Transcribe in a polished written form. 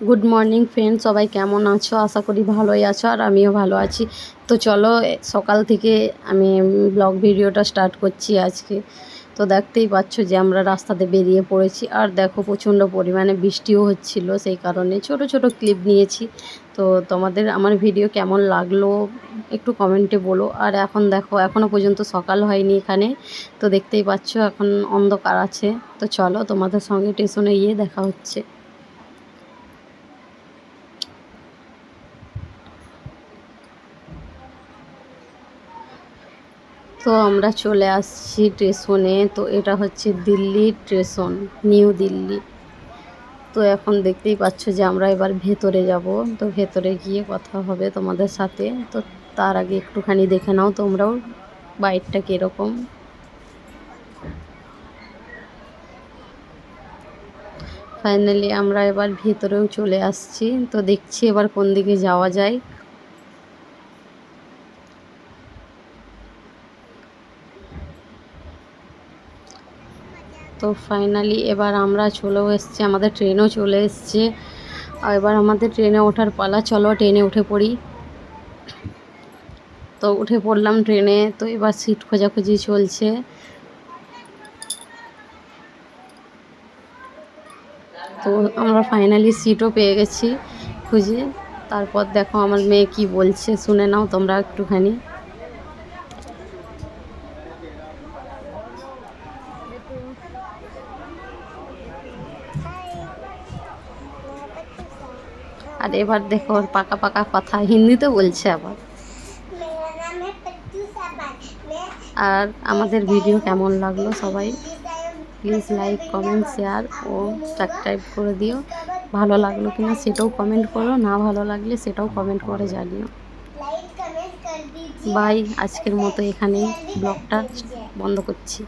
Good morning friend, সবাই কেমন আছো? আশা করি ভালোই আছো আর আমিও ভালো আছি। তো চলো সকাল থেকে আমি ব্লগ ভিডিওটা স্টার্ট করছি আজকে। তো দেখতেই পাচ্ছ যে আমরা রাস্তাতে বেরিয়ে পড়েছি, আর দেখো প্রচণ্ড পরিমাণে বৃষ্টিও হচ্ছিল, সেই কারণে ছোট ছোট ক্লিপ নিয়েছি। তো তোমাদের আমার ভিডিও কেমন লাগলো একটু কমেন্টে বলো। আর এখন দেখো এখনও পর্যন্ত সকাল হয়নি এখানে, তো দেখতেই পাচ্ছ এখন অন্ধকার আছে। তো চলো তোমাদের সঙ্গে স্টেশনে গিয়ে দেখা হচ্ছে। তো আমরা চলে আসছি স্টেশনে। তো এটা হচ্ছে দিল্লির স্টেশন, নিউ দিল্লি। তো এখন দেখতেই পাচ্ছ যে আমরা এবার ভেতরে যাব। তো ভেতরে গিয়ে কথা হবে তোমাদের সাথে। তো তার আগে একটুখানি দেখে নাও তোমরাও বাইরটা কীরকম। ফাইনালি আমরা এবার ভেতরেও চলে আসছি। তো দেখছি এবার কোন দিকে যাওয়া যায়। তো ফাইনালি এবার আমরা চলেও এসেছি, আমাদের ট্রেনও চলে এসছে। আর এবার আমাদের ট্রেনে ওঠার পালা, চলো ট্রেনে উঠে পড়ি। তো উঠে পড়লাম ট্রেনে। তো এবার সিট খোঁজাখুঁজি চলছে। তো আমরা ফাইনালি সিটও পেয়ে গেছি খুঁজে। তারপর দেখো আমার মেয়ে কি বলছে, শুনে নাও তোমরা একটুখানি। আর এবার দেখো ওর পাকা পাকা কথা হিন্দিতে বলছে আবার। আর আমাদের ভিডিও কেমন লাগলো সবাই প্লিজ লাইক কমেন্ট শেয়ার ও সাবস্ক্রাইব করে দিও। ভালো লাগলো কিনা সেটাও কমেন্ট করো, না ভালো লাগলে সেটাও কমেন্ট করে জানিও। বাই, আজকের মতো এখানেই ব্লগটা বন্ধ করছি।